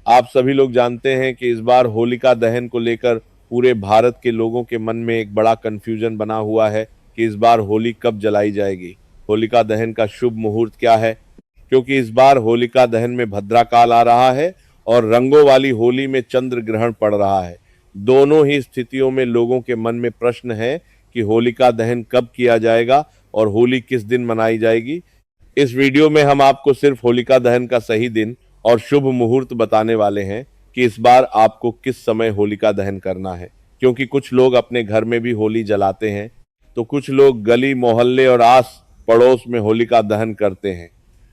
आप सभी लोग जानते हैं कि इस बार होलिका दहन को लेकर पूरे भारत के लोगों के मन में एक बड़ा कंफ्यूजन बना हुआ है कि इस बार होली कब जलाई जाएगी, होलिका दहन का शुभ मुहूर्त क्या है। क्योंकि इस बार होलिका दहन में भद्रा काल आ रहा है और रंगों वाली होली में चंद्र ग्रहण पड़ रहा है। दोनों ही स्थितियों में लोगों के मन में प्रश्न है कि होलिका दहन कब किया जाएगा और होली किस दिन मनाई जाएगी। इस वीडियो में हम आपको सिर्फ होलिका दहन का सही दिन और शुभ मुहूर्त बताने वाले हैं कि इस बार आपको किस समय होलिका दहन करना है। क्योंकि कुछ लोग अपने घर में भी होली जलाते हैं, तो कुछ लोग गली मोहल्ले और आस पड़ोस में होलिका दहन करते हैं।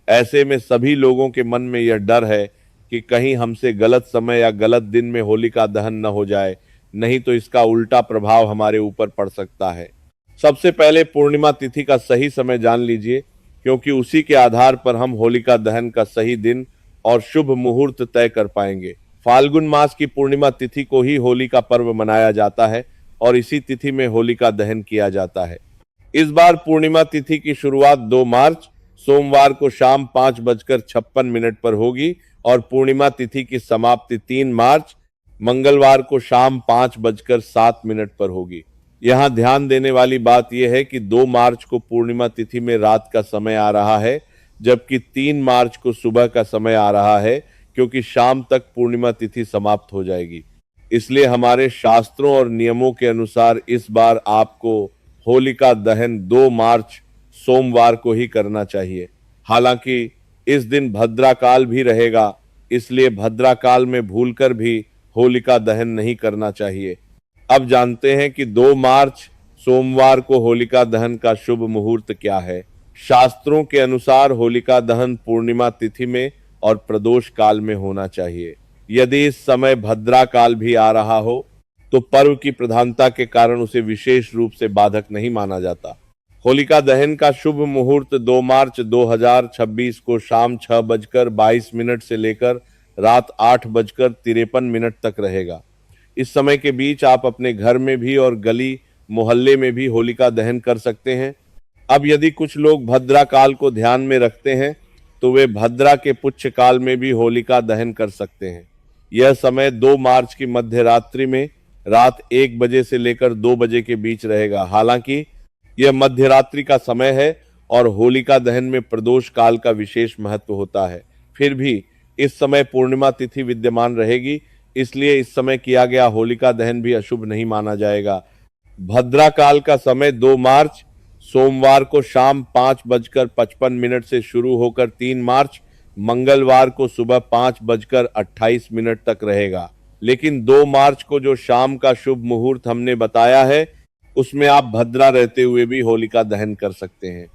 ऐसे में सभी लोगों के मन में यह डर है कि कहीं हमसे गलत समय या गलत दिन में होलिका दहन न हो जाए, नहीं तो इसका उल्टा प्रभाव हमारे ऊपर पड़ सकता है। सबसे पहले पूर्णिमा तिथि का सही समय जान लीजिए, क्योंकि उसी के आधार पर हम होलिका दहन का सही दिन और शुभ मुहूर्त तय कर पाएंगे। फाल्गुन मास की पूर्णिमा तिथि को ही होली का पर्व मनाया जाता है और इसी तिथि में होलिका दहन किया जाता है। इस बार पूर्णिमा तिथि की शुरुआत 2 मार्च सोमवार को शाम 5:56 पर होगी और पूर्णिमा तिथि की समाप्ति 3 मार्च मंगलवार को शाम 5:07 पर होगी। यहाँ ध्यान देने वाली बात यह है कि 2 मार्च को पूर्णिमा तिथि में रात का समय आ रहा है, जबकि 3 मार्च को सुबह का समय आ रहा है, क्योंकि शाम तक पूर्णिमा तिथि समाप्त हो जाएगी। इसलिए हमारे शास्त्रों और नियमों के अनुसार इस बार आपको होलिका दहन 2 मार्च सोमवार को ही करना चाहिए। हालांकि इस दिन भद्रा काल भी रहेगा, इसलिए भद्रा काल में भूलकर भी होलिका दहन नहीं करना चाहिए। अब जानते हैं कि 2 मार्च सोमवार को होलिका दहन का शुभ मुहूर्त क्या है। शास्त्रों के अनुसार होलिका दहन पूर्णिमा तिथि में और प्रदोष काल में होना चाहिए। यदि इस समय भद्रा काल भी आ रहा हो तो पर्व की प्रधानता के कारण उसे विशेष रूप से बाधक नहीं माना जाता। होलिका दहन का शुभ मुहूर्त 2 मार्च 2026 को शाम 6:22 से लेकर रात 8:53 तक रहेगा। इस समय के बीच आप अपने घर में भी और गली मोहल्ले में भी होलिका दहन कर सकते हैं। अब यदि कुछ लोग भद्रा काल को ध्यान में रखते हैं तो वे भद्रा के पुच्छ काल में भी होलिका दहन कर सकते हैं। यह समय 2 मार्च की मध्य रात्रि में रात 1 बजे से लेकर 2 बजे के बीच रहेगा। हालांकि यह मध्य रात्रि का समय है और होलिका दहन में प्रदोष काल का विशेष महत्व होता है, फिर भी इस समय पूर्णिमा तिथि विद्यमान रहेगी, इसलिए इस समय किया गया होलिका दहन भी अशुभ नहीं माना जाएगा। भद्रा काल का समय 2 मार्च सोमवार को शाम 5:55 से शुरू होकर 3 मार्च मंगलवार को सुबह 5:28 तक रहेगा। लेकिन 2 मार्च को जो शाम का शुभ मुहूर्त हमने बताया है, उसमें आप भद्रा रहते हुए भी होलिका दहन कर सकते हैं।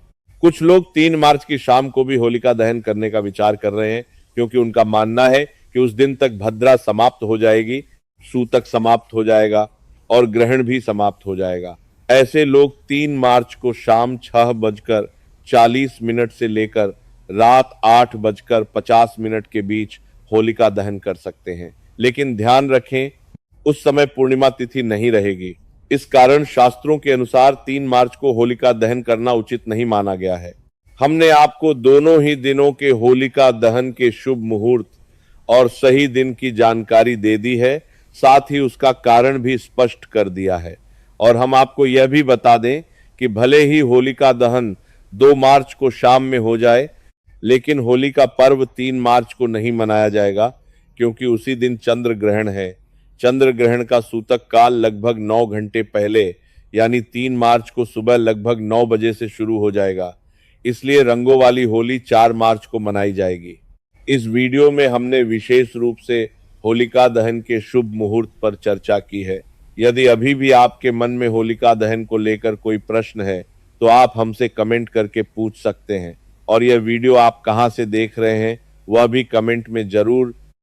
कुछ लोग 3 मार्च की शाम को भी होलिका दहन करने का विचार कर रहे हैं, क्योंकि उनका मानना है कि उस दिन तक भद्रा समाप्त हो जाएगी, सूतक समाप्त हो जाएगा और ग्रहण भी समाप्त हो जाएगा। ऐसे लोग 3 मार्च को शाम 6:40 से लेकर रात 8:50 के बीच होलिका दहन कर सकते हैं। लेकिन ध्यान रखें, उस समय पूर्णिमा तिथि नहीं रहेगी। इस कारण शास्त्रों के अनुसार 3 मार्च को होलिका दहन करना उचित नहीं माना गया है। हमने आपको दोनों ही दिनों के होलिका दहन के शुभ मुहूर्त और सही दिन की जानकारी दे दी है, साथ ही उसका कारण भी स्पष्ट कर दिया है। और हम आपको यह भी बता दें कि भले ही होलिका दहन 2 मार्च को शाम में हो जाए, लेकिन होली का पर्व 3 मार्च को नहीं मनाया जाएगा, क्योंकि उसी दिन चंद्र ग्रहण है। चंद्र ग्रहण का सूतक काल लगभग 9 घंटे पहले यानी 3 मार्च को सुबह लगभग 9 बजे से शुरू हो जाएगा। इसलिए रंगों वाली होली 4 मार्च को मनाई जाएगी। इस वीडियो में हमने विशेष रूप से होलिका दहन के शुभ मुहूर्त पर चर्चा की है। यदि अभी भी आपके मन में होलिका दहन को लेकर कोई प्रश्न है तो आप हमसे कमेंट करके पूछ सकते हैं। और यह वीडियो आप कहां से देख रहे हैं वह भी कमेंट में जरूर